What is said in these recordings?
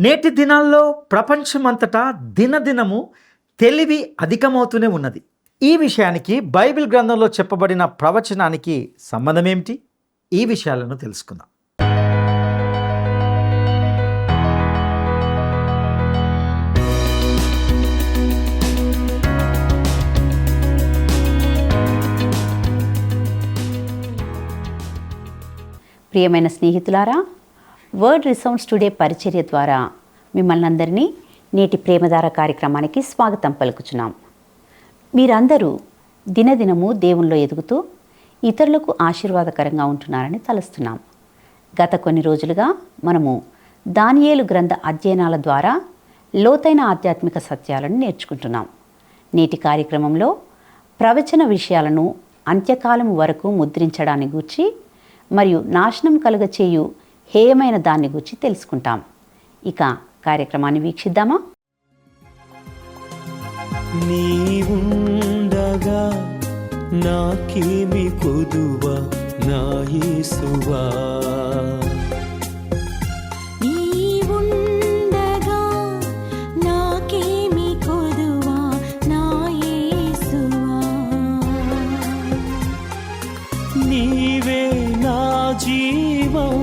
నేటి దినాల్లో ప్రపంచమంతటా దినదినము తెలివి అధికమవుతూనే ఉన్నది. ఈ విషయానికి బైబిల్ గ్రంథంలో చెప్పబడిన ప్రవచనానికి సంబంధం ఏమిటి? ఈ విషయాలను తెలుసుకుందాం. ప్రియమైన స్నేహితులారా, వర్డ్ రిసౌండ్స్ టుడే పరిచర్య ద్వారా మిమ్మల్ని అందరినీ నేటి ప్రేమధార కార్యక్రమానికి స్వాగతం పలుకుచున్నాం. మీరందరూ దినదినము దేవునిలో ఎదుగుతూ ఇతరులకు ఆశీర్వాదకరంగా ఉంటున్నారని తలుస్తున్నాం. గత కొన్ని రోజులుగా మనము దానియేలు గ్రంథ అధ్యయనాల ద్వారా లోతైన ఆధ్యాత్మిక సత్యాలను నేర్చుకుంటున్నాం. నేటి కార్యక్రమంలో ప్రవచన విషయాలను అంత్యకాలం వరకు ముద్రించడాన్ని గూర్చి మరియు నాశనం కలుగచేయు హేయమైన దాన్ని గురించి తెలుసుకుంటాం. ఇక కార్యక్రమాన్ని వీక్షిద్దామా? నీవుండగా నాకేమి కొదువా నా యేసువా, నీవుండగా నాకేమి కొదువా నా యేసువా, నీవే నా జీవం,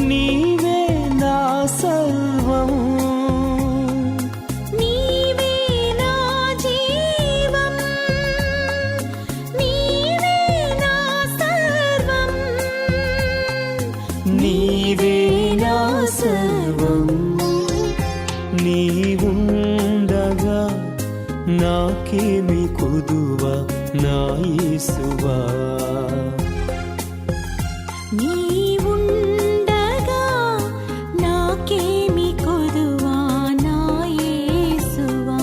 నీవే నా సర్వం, నీవే నా జీవం, నీవే నా సర్వం, నీవే నా సర్వం. నీవుండగా నాకేమి కొదువా నా యేసువా, నీవుండగా నాకేమి కొదువా నా యేసువా.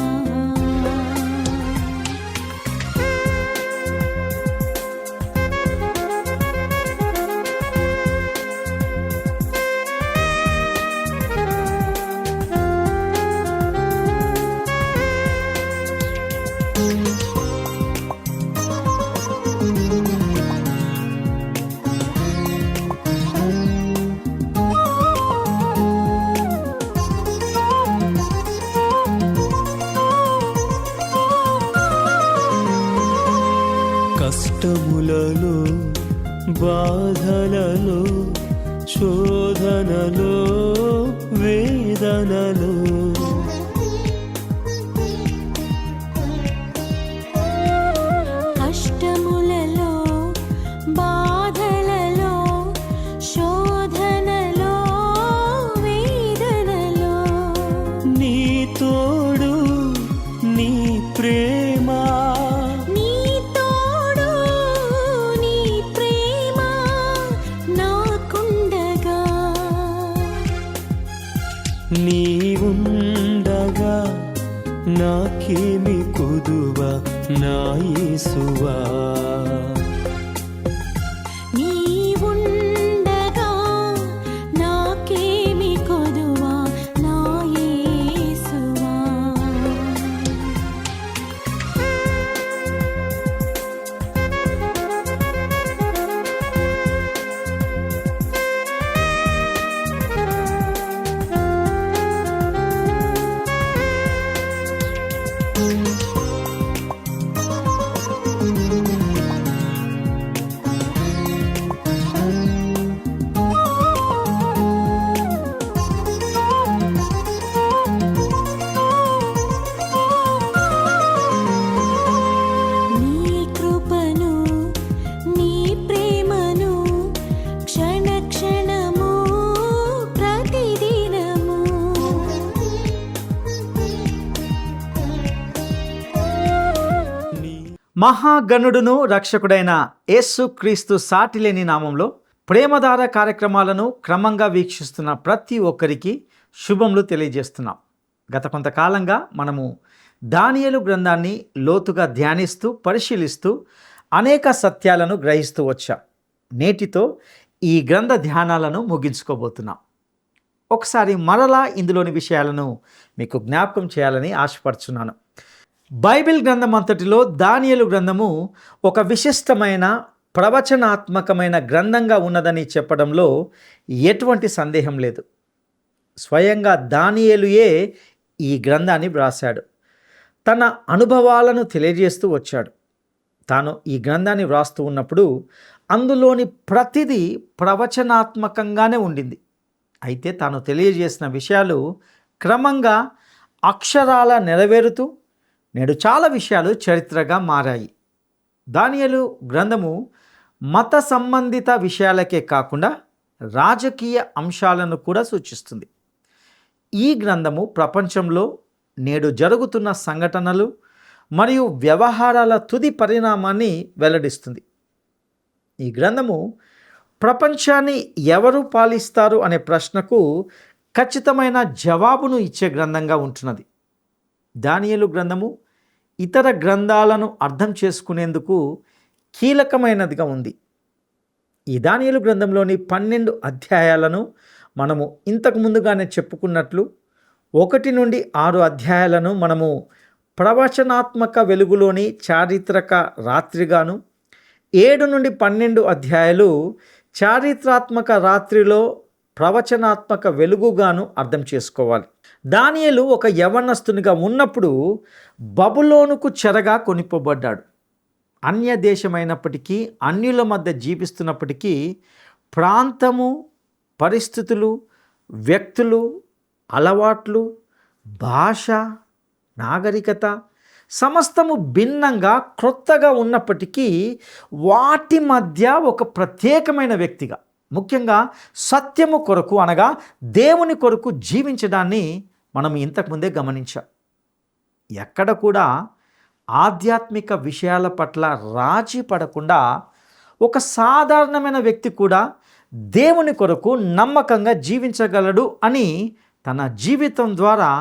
కష్టములలో, బాధలలో, శోధనలో, వేదనలో, కష్టములలో, బాధలలో, శోధనలో, వేదనలో, నీ తోడు, నీ ప్రేమ, నీ తోడు, నీ ప్రేమ నాకుండగా, నీవుండగా నాకేమి కొదువా నా యేసువా, నీవుండగా నాకేమి కొదువా నా యేసువా. నీ కృపను, నీ ప్రేమను క్షణ క్షణము ప్రతిదినము, మహాగణుడును రక్షకుడైన యేసుక్రీస్తు సాటిలేని నామంలో ప్రేమధార కార్యక్రమాలను క్రమంగా వీక్షిస్తున్న ప్రతి ఒక్కరికి శుభములు తెలియజేస్తున్నాం. గత కొంతకాలంగా మనము దానియేలు గ్రంథాన్ని లోతుగా ధ్యానిస్తూ పరిశీలిస్తూ అనేక సత్యాలను గ్రహిస్తూ వచ్చాం. నేటితో ఈ గ్రంథ ధ్యానాలను ముగించుకోబోతున్నాం. ఒకసారి మరలా ఇందులోని విషయాలను మీకు జ్ఞాపకం చేయాలని ఆశపడుచున్నాను. బైబిల్ గ్రంథం అంతటిలో దానియేలు గ్రంథము ఒక విశిష్టమైన ప్రవచనాత్మకమైన గ్రంథంగా ఉన్నదని చెప్పడంలో ఎటువంటి సందేహం లేదు. స్వయంగా దానియేలుయే ఈ గ్రంథాన్ని వ్రాశాడు. తన అనుభవాలను తెలియజేస్తూ వచ్చాడు. తాను ఈ గ్రంథాన్ని వ్రాస్తూ ఉన్నప్పుడు అందులోని ప్రతిదీ ప్రవచనాత్మకంగానే ఉండింది. అయితే తాను తెలియజేసిన విషయాలు క్రమంగా అక్షరాల నెరవేరుతూ నేడు చాలా విషయాలు చరిత్రగా మారాయి. దానియేలు గ్రంథము మత సంబంధిత విషయాలకే కాకుండా రాజకీయ అంశాలను కూడా సూచిస్తుంది. ఈ గ్రంథము ప్రపంచంలో నేడు జరుగుతున్న సంఘటనలు మరియు వ్యవహారాల తుది పరిణామాన్ని వెల్లడిస్తుంది. ఈ గ్రంథము ప్రపంచాన్ని ఎవరు పాలిస్తారు అనే ప్రశ్నకు ఖచ్చితమైన జవాబును ఇచ్చే గ్రంథంగా ఉంటున్నది. దానియేలు గ్రంథము ఇతర గ్రంథాలను అర్థం చేసుకునేందుకు కీలకమైనదిగా ఉంది. ఈ దానియేలు గ్రంథంలోని 12 అధ్యాయాలను మనము ఇంతకు ముందుగానే చెప్పుకున్నట్లు 1 నుండి 6 అధ్యాయాలను మనము ప్రవచనాత్మక వెలుగులోని చారిత్రక రాత్రిగాను, 7 నుండి 12 అధ్యాయాలు చారిత్రాత్మక రాత్రిలో ప్రవచనాత్మక వెలుగుగాను అర్థం చేసుకోవాలి. దానియేలు ఒక యవనస్తునిగా ఉన్నప్పుడు బబులోనుకు చెరగా కొనిపోబడ్డాడు. అన్య దేశమైనప్పటికీ, అన్యుల మధ్య జీవిస్తున్నప్పటికీ ప్రాంతము, పరిస్థితులు, వ్యక్తులు, అలవాట్లు, భాష, నాగరికత సమస్తము భిన్నంగా క్రొత్తగా ఉన్నప్పటికీ వాటి మధ్య ఒక ప్రత్యేకమైన వ్యక్తిగా, ముఖ్యంగా సత్యము కొరకు అనగా దేవుని కొరకు జీవించడాన్ని మనం ఇంతకుముందే గమనించాం. ఎక్కడ కూడా ఆధ్యాత్మిక విషయాల పట్ల రాజీ పడకుండా ఒక సాధారణమైన వ్యక్తి కూడా దేవుని కొరకు నమ్మకంగా జీవించగలడు అని తన జీవితం ద్వారా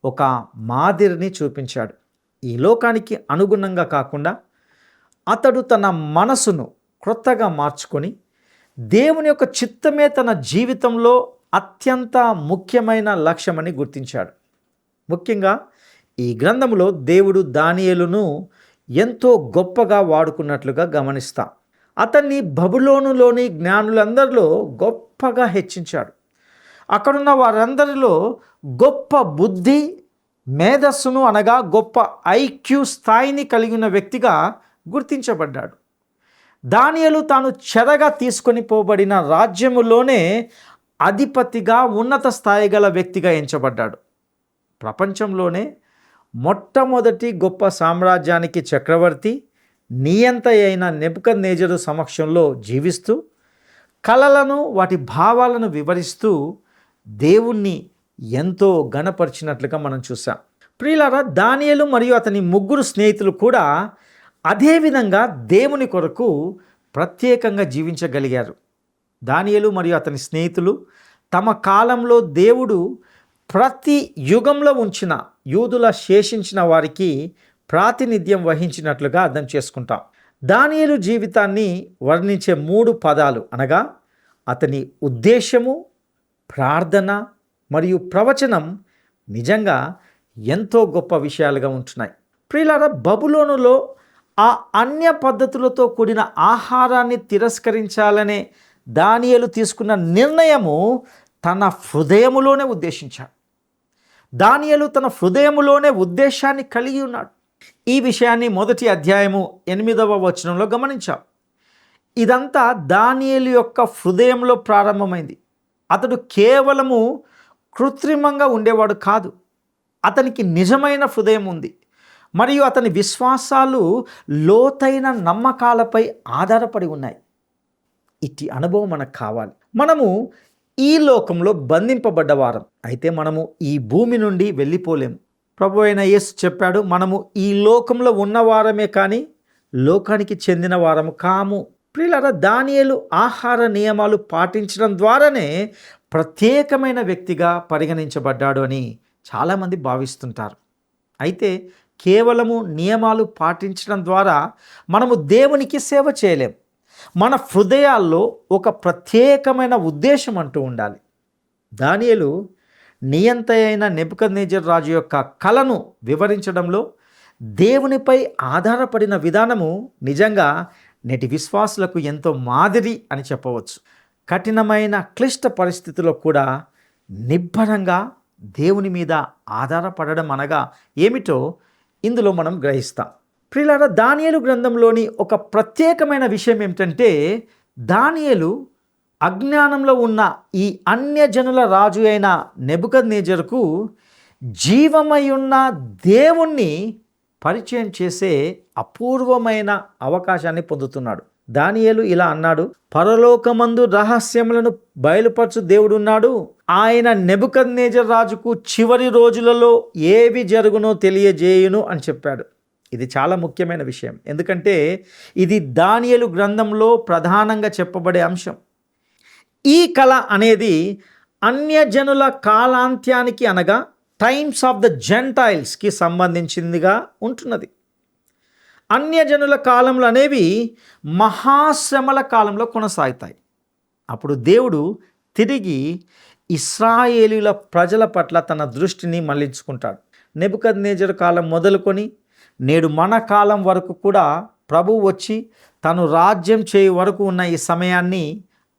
ఒక మాదిరిని చూపించాడు. ఈ లోకానికి అనుగుణంగా కాకుండా అతడు తన మనసును క్రొత్తగా మార్చుకొని దేవుని యొక్క చిత్తమే తన జీవితంలో అత్యంత ముఖ్యమైన లక్ష్యమని గుర్తించాడు. ముఖ్యంగా ఈ గ్రంథంలో దేవుడు దానియేలును ఎంతో గొప్పగా వాడుకున్నట్లుగా గమనిస్తాం. అతన్ని బబులోనులోని జ్ఞానులందరిలో గొప్పగా హెచ్చించాడు. అక్కడున్న వారందరిలో గొప్ప బుద్ధి, మేధస్సును అనగా గొప్ప ఐక్యూ స్థాయిని కలిగిన వ్యక్తిగా గుర్తించబడ్డాడు. దానియేలు తాను చెరగా తీసుకొని పోబడిన రాజ్యములోనే అధిపతిగా ఉన్నత స్థాయి గల వ్యక్తిగా ఎంచబడ్డాడు. ప్రపంచంలోనే మొట్టమొదటి గొప్ప సామ్రాజ్యానికి చక్రవర్తి, నియంత అయిన నెబుకద్నెజరు సమక్షంలో జీవిస్తూ కలలను, వాటి భావాలను వివరిస్తూ దేవుణ్ణి ఎంతో ఘనపరిచినట్లుగా మనం చూసాం. ప్రియులారా, దానియేలు మరియు అతని 3 స్నేహితులు కూడా అదేవిధంగా దేవుని కొరకు ప్రత్యేకంగా జీవించగలిగారు. దానియేలు మరియు అతని స్నేహితులు తమ కాలంలో దేవుడు ప్రతి యుగంలో ఉంచిన యూదుల శేషించిన వారికి ప్రాతినిధ్యం వహించినట్లుగా అర్థం చేసుకుంటాం. దానియేలు జీవితాన్ని వర్ణించే 3 పదాలు అనగా అతని ఉద్దేశము, ప్రార్థన మరియు ప్రవచనం నిజంగా ఎంతో గొప్ప విషయాలుగా ఉంటున్నాయి. ప్రియులారా, బబులోనులో ఆ అన్య పద్ధతులతో కూడిన ఆహారాన్ని తిరస్కరించాలనే దానియేలు తీసుకున్న నిర్ణయము తన హృదయములోనే ఉద్దేశించాడు. దానియేలు తన హృదయములోనే ఉద్దేశాన్ని కలిగి ఉన్నాడు. ఈ విషయాన్ని 1వ అధ్యాయము 8వ వచనంలో గమనించాం. ఇదంతా దానియేలు యొక్క హృదయంలో ప్రారంభమైంది. అతడు కేవలము కృత్రిమంగా ఉండేవాడు కాదు. అతనికి నిజమైన హృదయం ఉంది మరియు అతని విశ్వాసాలు లోతైన నమ్మకాలపై ఆధారపడి ఉన్నాయి. ఇట్టి అనుభవం మనకు కావాలి. మనము ఈ లోకంలో బంధింపబడ్డవారం అయితే మనము ఈ భూమి నుండి వెళ్ళిపోలేము. ప్రభు అయిన యేసు చెప్పాడు, మనము ఈ లోకంలో ఉన్నవారమే కానీ లోకానికి చెందిన వారము కాము. ప్రియులారా, దానియేలు ఆహార నియమాలు పాటించడం ద్వారానే ప్రత్యేకమైన వ్యక్తిగా పరిగణించబడ్డాడు అని చాలామంది భావిస్తుంటారు. అయితే కేవలము నియమాలు పాటించడం ద్వారా మనము దేవునికి సేవ చేయలేం. మన హృదయాల్లో ఒక ప్రత్యేకమైన ఉద్దేశం అంటూ ఉండాలి. దానియేలు నియంత అయిన నెబుకద్నెజరు రాజు యొక్క కలను వివరించడంలో దేవునిపై ఆధారపడిన విధానము నిజంగా నేటి విశ్వాసులకు ఎంతో మాదిరి అని చెప్పవచ్చు. కఠినమైన క్లిష్ట పరిస్థితుల్లో కూడా నిబ్బరంగా దేవుని మీద ఆధారపడడం అనగా ఏమిటో ఇందులో మనం గ్రహిస్తాం. ప్రియులారా, దానియేలు గ్రంథంలోని ఒక ప్రత్యేకమైన విషయం ఏమిటంటే, దానియేలు అజ్ఞానంలో ఉన్న ఈ అన్యజనుల రాజు అయిన నెబుకద్నెజరుకు జీవమై ఉన్న దేవుణ్ణి పరిచయం చేసే అపూర్వమైన అవకాశాన్ని పొందుతున్నాడు. దానియేలు ఇలా అన్నాడు, పరలోకమందు రహస్యములను బయలుపరచు దేవుడున్నాడు. ఆయన నెబుకద్నెజరు రాజుకు చివరి రోజులలో ఏవి జరుగునో తెలియజేయును అని చెప్పాడు. ఇది చాలా ముఖ్యమైన విషయం, ఎందుకంటే ఇది దానియేలు గ్రంథంలో ప్రధానంగా చెప్పబడే అంశం. ఈ కళ అనేది అన్యజనుల కాలాంత్యానికి అనగా టైమ్స్ ఆఫ్ ద జెంటైల్స్కి సంబంధించిందిగా ఉంటున్నది. అన్యజనుల కాలంలో అనేవి మహాశ్రమల కాలంలో కొనసాగుతాయి. అప్పుడు దేవుడు తిరిగి ఇశ్రాయేలీల ప్రజల పట్ల తన దృష్టిని మళ్లించుకుంటాడు. నెబుకద్నెజరు కాలం మొదలుకొని నేడు మన కాలం వరకు కూడా ప్రభువు వచ్చి తను రాజ్యం చేయు వరకు ఉన్న ఈ సమయాన్ని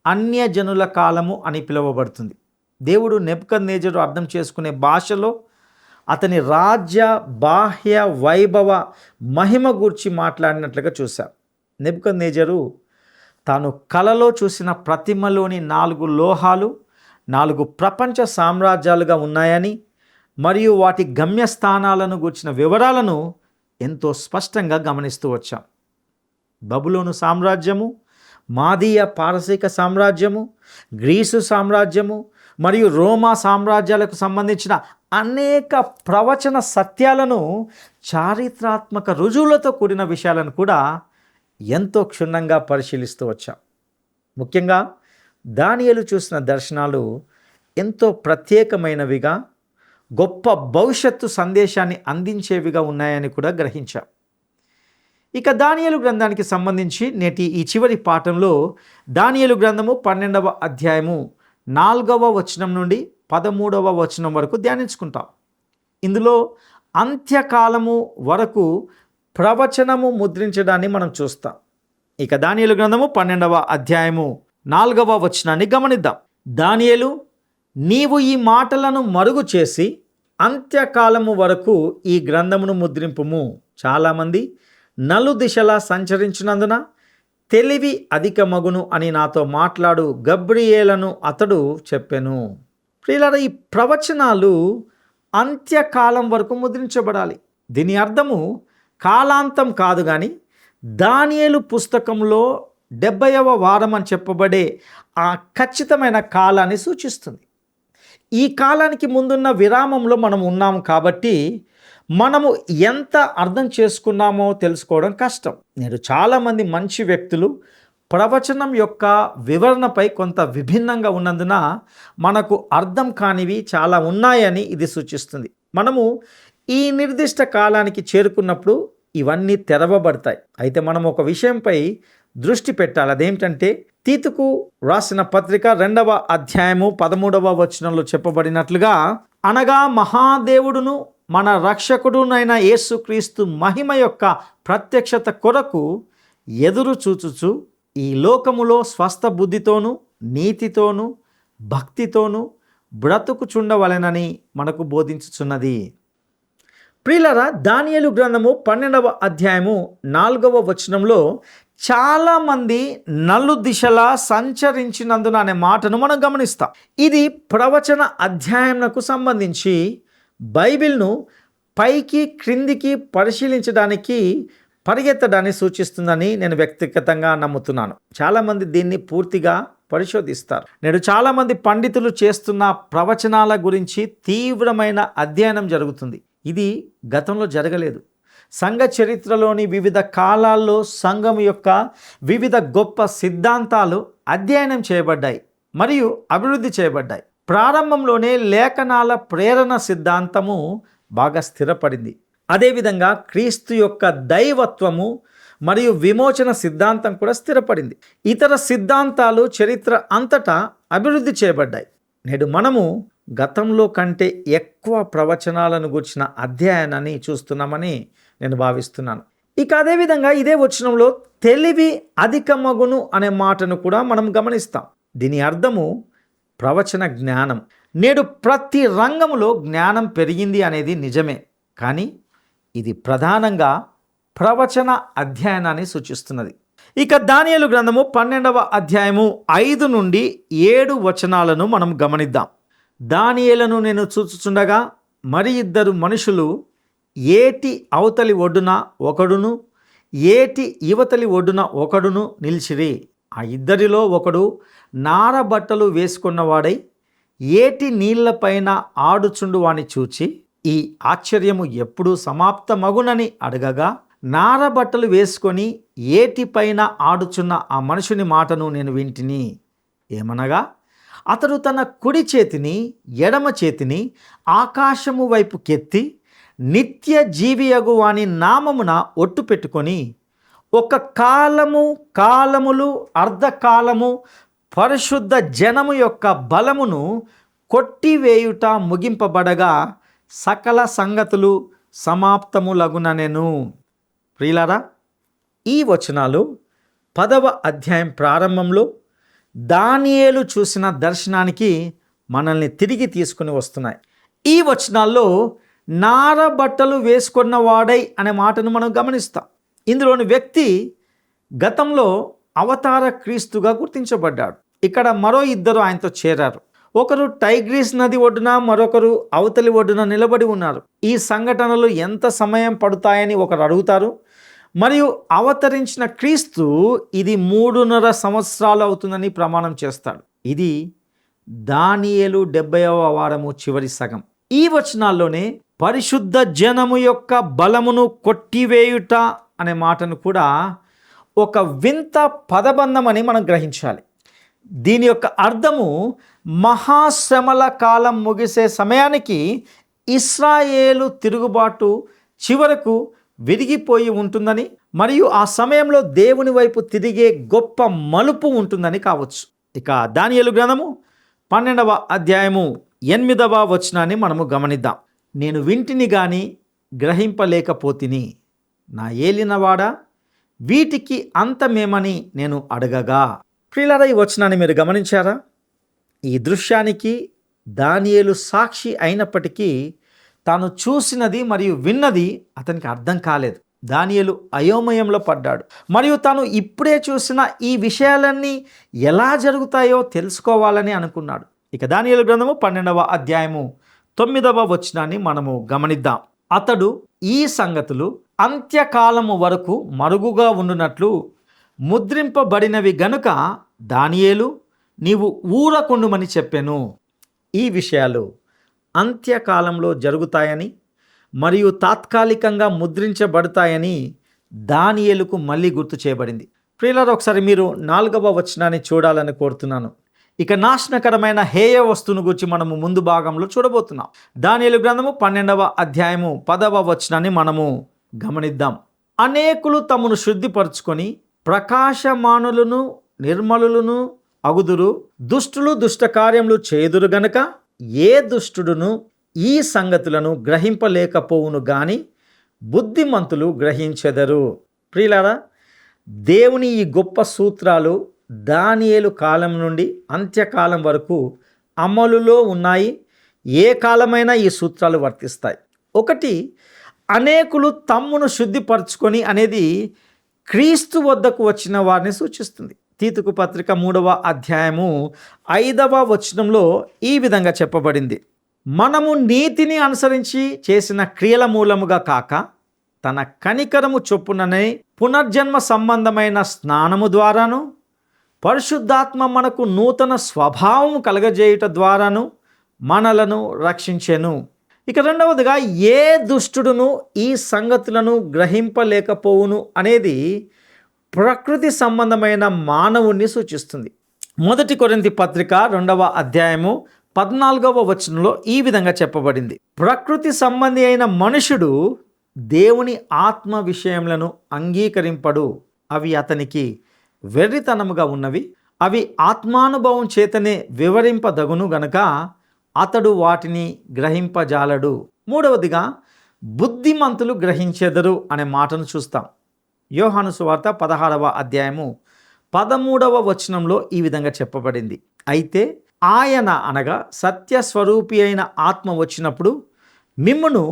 అన్యజనుల కాలము అని పిలువబడుతుంది. దేవుడు నెబుకద్నెజరు అర్థం చేసుకునే భాషలో అతని రాజ్య బాహ్య వైభవ మహిమ గూర్చి మాట్లాడినట్లుగా చూశాం. నెబుకద్నెజరు తాను కలలో చూసిన ప్రతిమలోని 4 లోహాలు 4 ప్రపంచ సామ్రాజ్యాలుగా ఉన్నాయని మరియు వాటి గమ్యస్థానాలను గూర్చిన వివరాలను ఎంతో స్పష్టంగా గమనిస్తూ వచ్చాం. బబులోను సామ్రాజ్యము, మాదీయ పారసీక సామ్రాజ్యము, గ్రీసు సామ్రాజ్యము మరియు రోమా సామ్రాజ్యాలకు సంబంధించిన అనేక ప్రవచన సత్యాలను, చారిత్రాత్మక రుజువులతో కూడిన విషయాలను కూడా ఎంతో క్షుణ్ణంగా పరిశీలిస్తూ వచ్చాం. ముఖ్యంగా దానియేలు చూసిన దర్శనాలు ఎంతో ప్రత్యేకమైనవిగా, గొప్ప భవిష్యత్తు సందేశాన్ని అందించేవిగా ఉన్నాయని కూడా గ్రహించాం. ఇక దానియేలు గ్రంథానికి సంబంధించి నేటి ఈ చివరి పాఠంలో దానియేలు గ్రంథము 12వ అధ్యాయము 4వ వచనం నుండి 13వ వచనం వరకు ధ్యానించుకుంటాం. ఇందులో అంత్యకాలము వరకు ప్రవచనము ముద్రించడాన్ని మనం చూస్తాం. ఇక దానియేలు గ్రంథము 12వ అధ్యాయము 4వ వచనాన్ని గమనిద్దాం. దానియేలు, నీవు ఈ మాటలను మరుగు చేసి అంత్యకాలము వరకు ఈ గ్రంథమును ముద్రింపుము. చాలామంది నలుదిశలా సంచరించినందున తెలివి అధికమగును అని నాతో మాట్లాడు గబ్రియేలను అతడు చెప్పెను. ప్రియులారా, ఈ ప్రవచనాలు అంత్యకాలం వరకు ముద్రించబడాలి. దీని అర్థము కాలాంతం కాదు, కానీ దానియేలు పుస్తకంలో 70వ వారం అని చెప్పబడే ఆ ఖచ్చితమైన కాలాన్ని సూచిస్తుంది. ఈ కాలానికి ముందున్న విరామంలో మనం ఉన్నాము కాబట్టి మనము ఎంత అర్థం చేసుకున్నామో తెలుసుకోవడం కష్టం. నేడు చాలామంది మంచి వ్యక్తులు ప్రవచనం యొక్క వివరణపై కొంత విభిన్నంగా ఉన్నందున మనకు అర్థం కానివి చాలా ఉన్నాయని ఇది సూచిస్తుంది. మనము ఈ నిర్దిష్ట కాలానికి చేరుకున్నప్పుడు ఇవన్నీ తెరవబడతాయి. అయితే మనం ఒక విషయంపై దృష్టి పెట్టాలి. అదేమిటంటే, తీతుకు రాసిన పత్రిక 2వ అధ్యాయము 13వ వచనంలో చెప్పబడినట్లుగా, అనగా మహాదేవుడును మన రక్షకుడునైన యేసుక్రీస్తు మహిమ యొక్క ప్రత్యక్షత కొరకు ఎదురు చూచుచు ఈ లోకములో స్వస్థ బుద్ధితోనూ నీతితోనూ భక్తితోనూ బ్రతుకుచుండవలెనని మనకు బోధించుచున్నది. ప్రియులారా, దానియేలు గ్రంథము 12వ అధ్యాయము 4వ వచనంలో చాలామంది నలు దిశలా సంచరించినందున అనే మాటను మనం గమనిస్తాం. ఇది ప్రవచన అధ్యాయంకు సంబంధించి బైబిల్ను పైకి క్రిందికి పరిశీలించడానికి పరిగెత్తడాన్ని సూచిస్తుందని నేను వ్యక్తిగతంగా నమ్ముతున్నాను. చాలామంది దీన్ని పూర్తిగా పరిశోధిస్తారు. నేడు చాలామంది పండితులు చేస్తున్న ప్రవచనాల గురించి తీవ్రమైన అధ్యయనం జరుగుతుంది. ఇది గతంలో జరగలేదు. సంఘ చరిత్రలోని వివిధ కాలాల్లో సంఘం యొక్క వివిధ గొప్ప సిద్ధాంతాలు అధ్యయనం చేయబడ్డాయి మరియు అభివృద్ధి చేయబడ్డాయి. ప్రారంభంలోనే లేఖనాల ప్రేరణ సిద్ధాంతము బాగా స్థిరపడింది. అదేవిధంగా క్రీస్తు యొక్క దైవత్వము మరియు విమోచన సిద్ధాంతం కూడా స్థిరపడింది. ఇతర సిద్ధాంతాలు చరిత్ర అంతటా అభివృద్ధి చేయబడ్డాయి. నేడు మనము గతంలో కంటే ఎక్కువ ప్రవచనాలను గురించిన అధ్యయనాన్ని చూస్తున్నామని నేను భావిస్తున్నాను. ఇక అదేవిధంగా ఇదే వచనంలో తెలివి అధికమగును అనే మాటను కూడా మనం గమనిస్తాం. దీని అర్థము ప్రవచన జ్ఞానం. నేడు ప్రతి రంగంలో జ్ఞానం పెరిగింది అనేది నిజమే, కానీ ఇది ప్రధానంగా ప్రవచన అధ్యయనాన్ని సూచిస్తున్నది. ఇక దానియేలు గ్రంథము 12వ అధ్యాయము 5 నుండి 7 వచనాలను మనం గమనిద్దాం. దానియేలును నేను చూచుచుండగా మరి 2 మనుషులు ఏటి అవతలి ఒడ్డున ఒకడును ఏటి ఇవతలి ఒడ్డున ఒకడును నిలిచిరి. ఆ ఇద్దరిలో ఒకడు నారబట్టలు వేసుకున్నవాడై ఏటి నీళ్లపైన ఆడుచుండు వాని చూచి ఈ ఆశ్చర్యము ఎప్పుడు సమాప్తమగునని అడగగా, నారబట్టలు వేసుకొని ఏటిపైన ఆడుచున్న ఆ మనుషుని మాటను నేను వింటిని. ఏమనగా, అతడు తన కుడి చేతిని ఎడమ చేతిని ఆకాశము వైపు కెత్తి నిత్య జీవియగు వాని నామమున ఒట్టు పెట్టుకొని ఒక కాలములు అర్ధకాలము పరిశుద్ధ జనము యొక్క బలమును కొట్టివేయుట ముగింపబడగా సకల సంగతులు సమాప్తములగుననెను. ప్రియులారా, ఈ వచనాలు 10వ అధ్యాయం ప్రారంభంలో దానియేలు చూసిన దర్శనానికి మనల్ని తిరిగి తీసుకుని వస్తున్నాయి. ఈ వచనాల్లో నారబట్టలు వేసుకున్న వాడై అనే మాటను మనం గమనిస్తాం. ఇందులోని వ్యక్తి గతంలో అవతార క్రీస్తుగా గుర్తించబడ్డాడు. ఇక్కడ మరో 2 ఆయనతో చేరారు. ఒకరు టైగ్రీస్ నది ఒడ్డున, మరొకరు అవతలి ఒడ్డున నిలబడి ఉన్నారు. ఈ సంఘటనలు ఎంత సమయం పడతాయని ఒకరు అడుగుతారు. మరియు అవతరించిన క్రీస్తు ఇది 3.5 సంవత్సరాలు అవుతుందని ప్రమాణం చేస్తాడు. ఇది దానియేలు 70వ వారము చివరి సగం. ఈ వచనాల్లోనే పరిశుద్ధ జనము యొక్క బలమును కొట్టివేయుట అనే మాటను కూడా ఒక వింత పదబంధం అని మనం గ్రహించాలి. దీని యొక్క అర్థము మహాశ్రమల కాలం ముగిసే సమయానికి ఇశ్రాయేలు తిరుగుబాటు చివరకు విరిగిపోయి ఉంటుందని, మరియు ఆ సమయంలో దేవుని వైపు తిరిగే గొప్ప మలుపు ఉంటుందని కావచ్చు. ఇక దానియేలు గ్రంథము 12వ అధ్యాయము 8వ వచనాన్ని మనము గమనిద్దాం. నేను వింటిని గాని గ్రహింపలేకపోతిని, నా ఏలినవాడా వీటికి అంతమేమని నేను అడగగా. ప్రియులారా, ఈ వచనాన్ని మీరు గమనించారా? ఈ దృశ్యానికి దానియేలు సాక్షి అయినప్పటికీ తాను చూసినది మరియు విన్నది అతనికి అర్థం కాలేదు. దానియేలు అయోమయంలో పడ్డాడు. మరియు తాను ఇప్పుడే చూసిన ఈ విషయాలన్నీ ఎలా జరుగుతాయో తెలుసుకోవాలని అనుకున్నాడు. ఇక దానియేలు గ్రంథము 12వ అధ్యాయము 9వ వచనాన్ని మనము గమనిద్దాం. అతడు ఈ సంగతులు అంత్యకాలము వరకు మరుగుగా ఉండునట్లు ముద్రింపబడినవి గనుక దానియేలు నీవు ఊరకుండుమని చెప్పెను. ఈ విషయాలు అంత్యకాలంలో జరుగుతాయని మరియు తాత్కాలికంగా ముద్రించబడతాయని దానియేలుకు మళ్ళీ గుర్తు చేయబడింది. ప్రియులారా, ఒకసారి మీరు 4వ వచనాన్ని చూడాలని కోరుతున్నాను. ఇక నాశనకరమైన హేయ వస్తువును గురించి మనము ముందు భాగంలో చూడబోతున్నాం. దానియేలు గ్రంథము 12వ అధ్యాయము 10వ వచనాన్ని మనము గమనిద్దాం. అనేకులు తమను శుద్ధిపరచుకొని ప్రకాశమానులను నిర్మలులను అగుదురు, దుష్టులు దుష్ట కార్యములు చేదురు గనక ఏ దుష్టుడును ఈ సంగతులను గ్రహింపలేకపోవును గాని బుద్ధిమంతులు గ్రహించెదరు. ప్రియులారా, దేవుని ఈ గొప్ప సూత్రాలు దానియేలు కాలం నుండి అంత్యకాలం వరకు అమలులో ఉన్నాయి. ఏ కాలమైనా ఈ సూత్రాలు వర్తిస్తాయి. ఒకటి, అనేకులు తమ్మును శుద్ధిపరచుకొని అనేది క్రీస్తు వద్దకు వచ్చిన వారిని సూచిస్తుంది. తీతుకు పత్రిక 3వ అధ్యాయము 5వ వచనంలో ఈ విధంగా చెప్పబడింది. మనము నీతిని అనుసరించి చేసిన క్రియల మూలముగా కాక తన కనికరము చొప్పుననే పునర్జన్మ సంబంధమైన స్నానము ద్వారాను పరిశుద్ధాత్మ మనకు నూతన స్వభావం కలగజేయుట ద్వారాను మనలను రక్షించెను. ఇక రెండవదిగా, ఏ దుష్టుడును ఈ సంగతులను గ్రహింపలేకపోవును అనేది ప్రకృతి సంబంధమైన మానవుణ్ణి సూచిస్తుంది. 1 కొరింథీ పత్రిక 2వ అధ్యాయము 14వ వచనంలో ఈ విధంగా చెప్పబడింది. ప్రకృతి సంబంధి అయిన మనుషుడు దేవుని ఆత్మ విషయములను అంగీకరింపడు, అవి అతనికి వెర్రితనముగా ఉన్నవి, అవి ఆత్మానుభవం చేతనే వివరింపదగును గనక అతడు వాటిని గ్రహింపజాలడు. మూడవదిగా, బుద్ధిమంతులు గ్రహించెదరు అనే మాటను చూస్తాం. యోహాను సువార్త 16వ అధ్యాయము 13వ వచనంలో ఈ విధంగా చెప్పబడింది. అయితే ఆయన అనగా సత్యస్వరూపి అయిన ఆత్మ వచ్చినప్పుడు మిమ్మును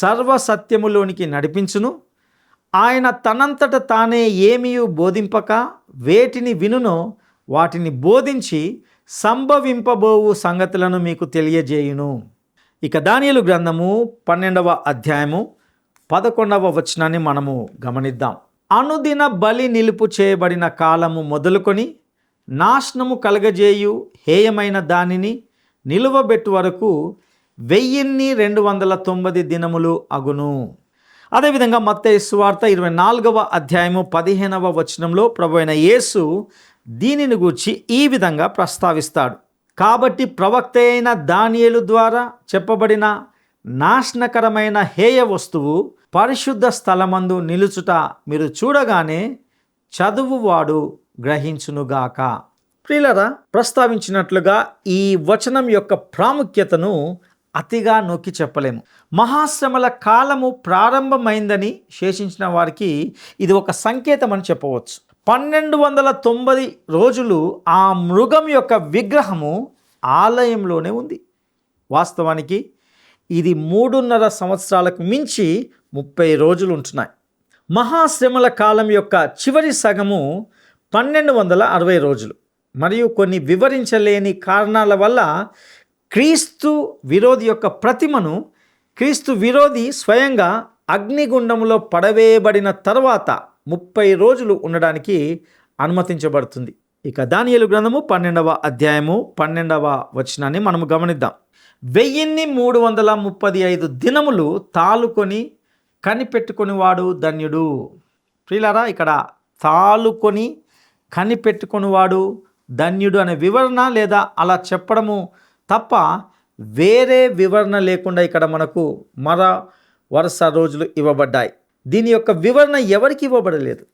సర్వసత్యములోనికి నడిపించును. ఆయన తనంతట తానే ఏమీయు బోధింపక వేటిని వినునో వాటిని బోధించి సంభవింపబోవు సంగతులను మీకు తెలియజేయును. ఇక దానియేలు గ్రంథము 12వ అధ్యాయము 11వ వచనాన్ని మనము గమనిద్దాం. అనుదిన బలి నిలుపు చేయబడిన కాలము మొదలుకొని నాశనము కలగజేయు హేయమైన దానిని నిలువబెట్టు వరకు 1290 దినములు అగును. అదేవిధంగా మత్తయి సువార్త 24వ అధ్యాయము 15వ వచనంలో ప్రభువైన యేసు దీనిని గూర్చి ఈ విధంగా ప్రస్తావిస్తాడు. కాబట్టి ప్రవక్త అయిన దానియేలు ద్వారా చెప్పబడిన నాశనకరమైన హేయ వస్తువు పరిశుద్ధ స్థలమందు నిలుచుట మీరు చూడగానే చదువువాడు గ్రహించునుగాక. ప్రియులరా, ప్రస్తావించినట్లుగా ఈ వచనం యొక్క ప్రాముఖ్యతను అతిగా నొక్కి చెప్పలేము. మహాశ్రమల కాలము ప్రారంభమైందని శేషించిన వారికి ఇది ఒక సంకేతం అని చెప్పవచ్చు. 1290 రోజులు ఆ మృగం యొక్క విగ్రహము ఆలయంలోనే ఉంది. వాస్తవానికి ఇది 3.5 సంవత్సరాలకు మించి 30 రోజులు ఉంటున్నాయి. మహాశ్రమల కాలం యొక్క చివరి సగము 1260 రోజులు మరియు కొన్ని వివరించలేని కారణాల వల్ల క్రీస్తు విరోధి యొక్క ప్రతిమను క్రీస్తు విరోధి స్వయంగా అగ్నిగుండంలో పడవేయబడిన తర్వాత 30 రోజులు ఉండడానికి అనుమతించబడుతుంది. ఇక దానియేలు గ్రంథము 12వ అధ్యాయము 12వ వచనాన్ని మనము గమనిద్దాం. 1335 దినములు తాలుకొని కనిపెట్టుకొని వాడు ధన్యుడు. ప్రియులారా, ఇక్కడ తాలుకొని కనిపెట్టుకొని వాడు ధన్యుడు అనే వివరణ లేదా అలా చెప్పడము తప్ప వేరే వివరణ లేకుండా ఇక్కడ మనకు వరుస రోజులు ఇవ్వబడ్డాయి. దీని యొక్క వివరణ ఎవరికి ఇవ్వబడలేదు.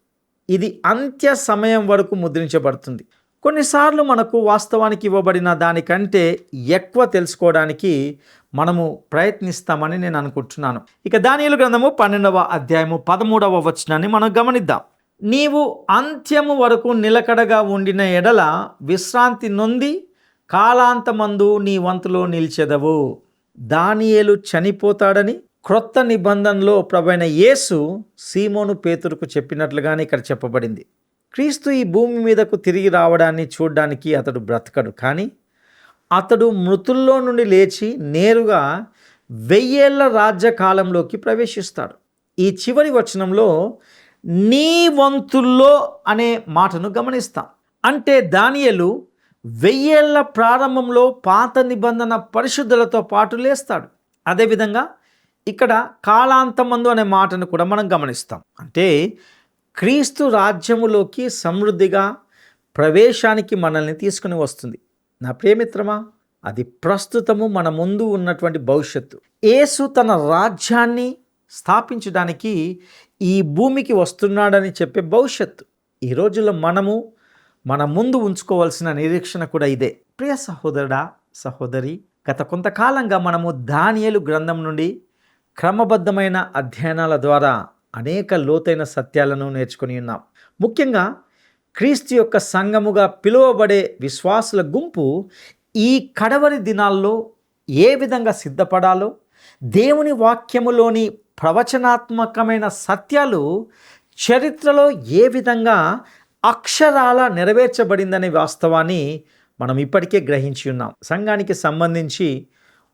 ఇది అంత్య సమయం వరకు ముద్రించబడుతుంది. కొన్నిసార్లు మనకు వాస్తవానికి ఇవ్వబడిన దానికంటే ఎక్కువ తెలుసుకోవడానికి మనము ప్రయత్నిస్తామని నేను అనుకుంటున్నాను. ఇక దానియేలు గ్రంథము 12వ అధ్యాయము 13వ వచనాన్ని మనం గమనిద్దాం. నీవు అంత్యము వరకు నిలకడగా ఉండిన ఎడల విశ్రాంతి నొంది కాలాంతమందు నీ వంతులో నిలిచెదవు. దానియేలు చనిపోతాడని క్రొత్త నిబంధనలో ప్రభువైన యేసు సీమోను పేతురుకు చెప్పినట్లుగానే ఇక్కడ చెప్పబడింది. క్రీస్తు ఈ భూమి మీదకు తిరిగి రావడాన్ని చూడడానికి అతడు బ్రతకడు, కానీ అతడు మృతుల్లో నుండి లేచి నేరుగా 1000 ఏళ్ల రాజ్యకాలంలోకి ప్రవేశిస్తాడు. ఈ చివరి వచనంలో నీ వంతుల్లో అనే మాటను గమనిస్తాం. అంటే దానియేలు 1000 ఏళ్ల ప్రారంభంలో పాత నిబంధన పరిశుద్ధులతో పాటు లేస్తాడు. అదేవిధంగా ఇక్కడ కాలాంతమందు అనే మాటను కూడా మనం గమనిస్తాం. అంటే క్రీస్తు రాజ్యములోకి సమృద్ధిగా ప్రవేశానికి మనల్ని తీసుకుని వస్తుంది. నా ప్రియమిత్రమా, అది ప్రస్తుతము మన ముందు ఉన్నటువంటి భవిష్యత్తు. యేసు తన రాజ్యాన్ని స్థాపించడానికి ఈ భూమికి వస్తున్నాడని చెప్పే భవిష్యత్తు. ఈ రోజుల్లో మనము మన ముందు ఉంచుకోవాల్సిన నిరీక్షణ కూడా ఇదే. ప్రియ సహోదరుడా, సహోదరి, గత కొంతకాలంగా మనము దానియేలు గ్రంథం నుండి క్రమబద్ధమైన అధ్యయనాల ద్వారా అనేక లోతైన సత్యాలను నేర్చుకుని ఉన్నాం. ముఖ్యంగా క్రీస్తు యొక్క సంఘముగా పిలువబడే విశ్వాసుల గుంపు ఈ కడవరి దినాల్లో ఏ విధంగా సిద్ధపడాలో, దేవుని వాక్యములోని ప్రవచనాత్మకమైన సత్యాలు చరిత్రలో ఏ విధంగా అక్షరాల నెరవేర్చబడిందనే వాస్తవాన్ని మనం ఇప్పటికే గ్రహించి ఉన్నాం. సంఘానికి సంబంధించి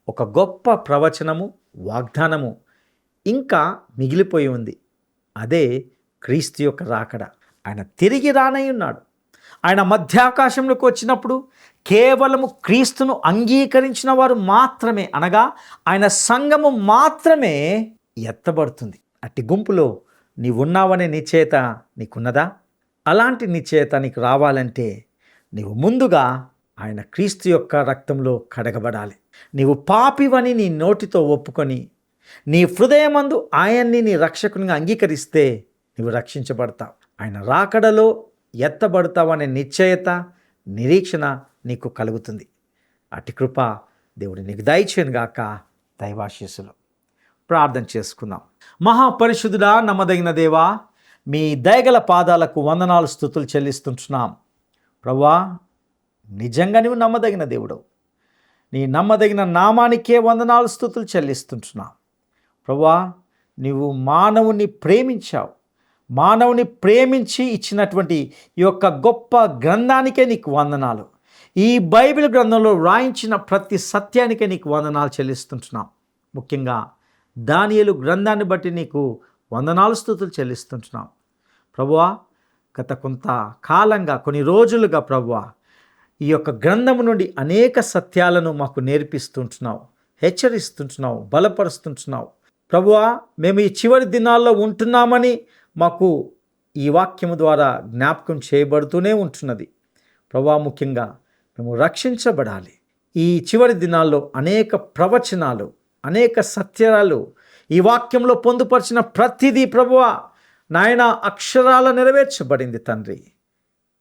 ఒక గొప్ప ప్రవచనము, వాగ్దానము ఇంకా మిగిలిపోయి ఉంది. అదే క్రీస్తు యొక్క రాకడ. ఆయన తిరిగి రానై ఉన్నాడు. ఆయన మధ్యాకాశంలోకి వచ్చినప్పుడు కేవలము క్రీస్తును అంగీకరించిన వారు మాత్రమే, అనగా ఆయన సంఘము మాత్రమే ఎత్తబడుతుంది. అట్టి గుంపులో నీవున్నావనే నిశ్చయత నీకున్నదా? అలాంటి నిశ్చయత నీకు రావాలంటే నీవు ముందుగా ఆయన క్రీస్తు యొక్క రక్తంలో కడగబడాలి. నీవు పాపివని నీ నోటితో ఒప్పుకొని నీ హృదయమందు ఆయన్ని నీ రక్షకునిగా అంగీకరిస్తే నీవు రక్షించబడతావు. ఆయన రాకడలో ఎత్తబడతావనే నిశ్చయత, నిరీక్షణ నీకు కలుగుతుంది. అట్టి కృప దేవుడు నీకు దయచేయను గాక. దైవాశీస్సులు. ప్రార్థన చేసుకుందాం. మహాపరిశుద్ధుడా, నమ్మదగిన దేవా, మీ దయగల పాదాలకు వందనాలు, స్తుతులు చెల్లిస్తుంటున్నాం. ప్రభువా, నిజంగా నువ్వు నమ్మదగిన దేవుడవు. నీ నమ్మదగిన నామానికే వందనాలు స్తుతులు చెల్లిస్తుంటున్నావు. ప్రభువా, నీవు మానవుని ప్రేమించావు. మానవుని ప్రేమించి ఇచ్చినటువంటి ఈ యొక్క గొప్ప గ్రంథానికే నీకు వందనాలు. ఈ బైబిల్ గ్రంథంలో వ్రాయించిన ప్రతి సత్యానికే నీకు వందనాలు చెల్లిస్తుంటున్నాం. ముఖ్యంగా దానియేలు గ్రంథాన్ని బట్టి నీకు వందనాలు స్తుతులు చెల్లిస్తుంటున్నాం. ప్రభువా, గత కొంత కాలంగా కొన్ని రోజులుగా ప్రభువా ఈ యొక్క గ్రంథము నుండి అనేక సత్యాలను మాకు నేర్పిస్తుంటున్నావు, హెచ్చరిస్తుంటున్నావు, బలపరుస్తుంటున్నావు. ప్రభువా, మేము ఈ చివరి దినాల్లో ఉంటున్నామని మాకు ఈ వాక్యము ద్వారా జ్ఞాపకం చేయబడుతూనే ఉంటున్నది. ప్రభువా, ముఖ్యంగా మేము రక్షించబడాలి. ఈ చివరి దినాల్లో అనేక ప్రవచనాలు, అనేక సత్యాలు ఈ వాక్యంలో పొందుపరిచిన ప్రతిదీ ప్రభువా నాయన అక్షరాల నెరవేర్చబడింది తండ్రి.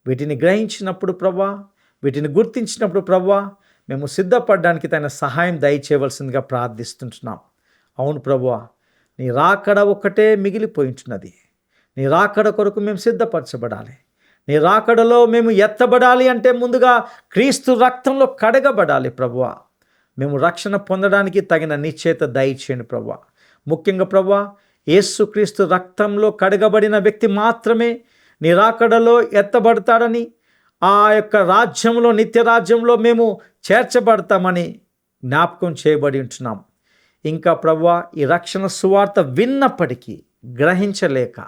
వీటిని గ్రహించినప్పుడు ప్రభువా, వీటిని గుర్తించినప్పుడు ప్రభువా, మేము సిద్ధపడడానికి తన సహాయం దయచేయవలసిందిగా ప్రార్థిస్తుంటున్నాం. అవును ప్రభువా, నీ రాకడ ఒక్కటే మిగిలిపోయింటున్నది. నీ రాకడ కొరకు మేము సిద్ధపరచబడాలి. నీ రాకడలో మేము ఎత్తబడాలి అంటే ముందుగా క్రీస్తు రక్తంలో కడగబడాలి ప్రభువా. మేము రక్షణ పొందడానికి తగిన నిశ్చయిత దయచేయండి ప్రభువా. ముఖ్యంగా ప్రభువా, యేసుక్రీస్తు రక్తంలో కడగబడిన వ్యక్తి మాత్రమే నీ రాకడలో ఎత్తబడతాడని, ఆ యొక్క రాజ్యంలో, నిత్య రాజ్యంలో మేము చేర్చబడతామని జ్ఞాపకం చేయబడి ఉంటున్నాం. ఇంకా ప్రభువా, ఈ రక్షణ సువార్త విన్నప్పటికీ గ్రహించలేక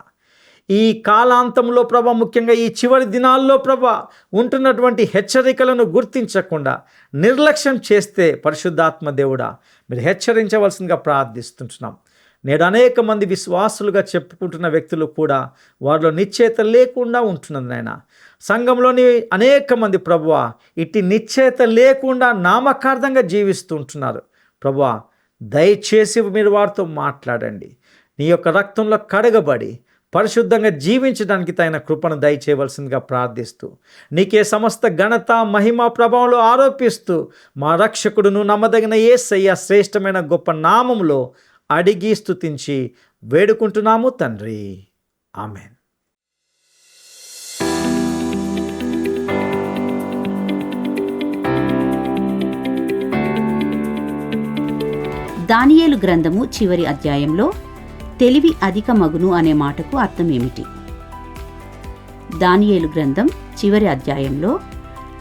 ఈ కాలాంతంలో ప్రభా, ముఖ్యంగా ఈ చివరి దినాల్లో ప్రభా ఉంటున్నటువంటి హెచ్చరికలను గుర్తించకుండా నిర్లక్ష్యం చేస్తే పరిశుద్ధాత్మ దేవుడా మీరు హెచ్చరించవలసిందిగా ప్రార్థిస్తుంటున్నాం. నేడు అనేక మంది విశ్వాసులుగా చెప్పుకుంటున్న వ్యక్తులు కూడా వారిలో నిశ్చయత లేకుండా ఉంటున్నది నాయన. సంఘంలోని అనేక మంది ప్రభువా ఇట్టి నిశ్చయత లేకుండా నామకార్థంగా జీవిస్తూ ఉంటున్నారు. ప్రభువా, దయచేసి మీరు వారితో మాట్లాడండి. నీ యొక్క రక్తంలో కడగబడి పరిశుద్ధంగా జీవించడానికి తగిన కృపను దయచేయవలసిందిగా ప్రార్థిస్తూ నీకే సమస్త ఘనత, మహిమ, ప్రభావంలో ఆరోపిస్తూ మా రక్షకుడును నమ్మదగిన యేసయ్య శ్రేష్టమైన గొప్ప నామములో అడిగి స్తుతించి వేడుకుంటున్నాము తండ్రి. ఆమెన్. దానియేలు గ్రంథము చివరి అధ్యాయంలో తెలివి అధిక మగును అనే మాటకు అర్థం ఏమిటి? దానియేలు గ్రంథం చివరి అధ్యాయంలో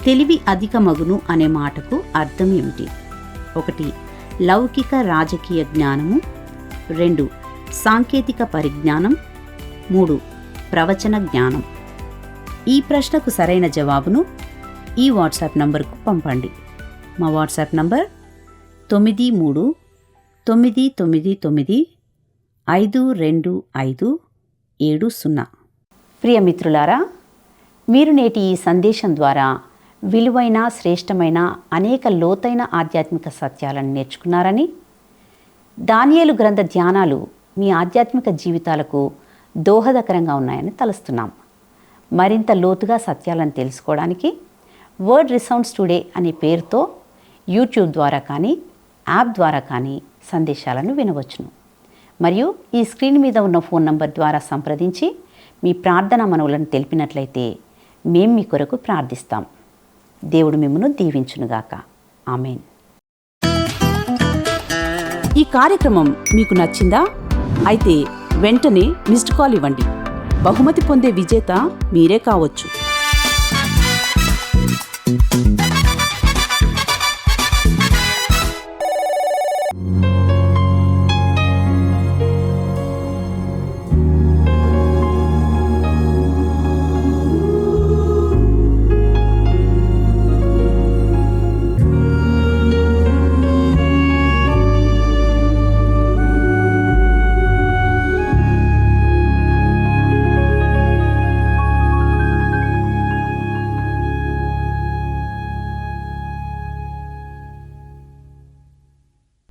తెలివి అధిక మగును అనే మాటకు అర్థం ఏమిటి? 1. లౌకిక రాజకీయ జ్ఞానము. 2. సాంకేతిక పరిజ్ఞానం. 3. ప్రవచన జ్ఞానం. ఈ ప్రశ్నకు సరైన జవాబును ఈ వాట్సాప్ నంబర్కు పంపండి. మా వాట్సాప్ నంబర్ 9399952570. ప్రియమిత్రులారా, మీరు నేటి ఈ సందేశం ద్వారా విలువైన, శ్రేష్టమైన, అనేక లోతైన ఆధ్యాత్మిక సత్యాలను నేర్చుకున్నారని, దానియేలు గ్రంథ ధ్యానాలు మీ ఆధ్యాత్మిక జీవితాలకు దోహదకరంగా ఉన్నాయని తలుస్తున్నాం. మరింత లోతుగా సత్యాలను తెలుసుకోవడానికి వర్డ్ రిసౌండ్స్ టుడే అనే పేరుతో యూట్యూబ్ ద్వారా కానీ, యాప్ ద్వారా కానీ సందేశాలను వినవచ్చును. మరియు ఈ స్క్రీన్ మీద ఉన్న ఫోన్ నంబర్ ద్వారా సంప్రదించి మీ ప్రార్థనా మనవులను తెలిపినట్లయితే మేము మీ కొరకు ప్రార్థిస్తాం. దేవుడు మిమ్మను దీవించునుగాక. ఆమేన్. ఈ కార్యక్రమం మీకు నచ్చిందా? అయితే వెంటనే మిస్డ్ కాల్ ఇవ్వండి. బహుమతి పొందే విజేత మీరే కావచ్చు.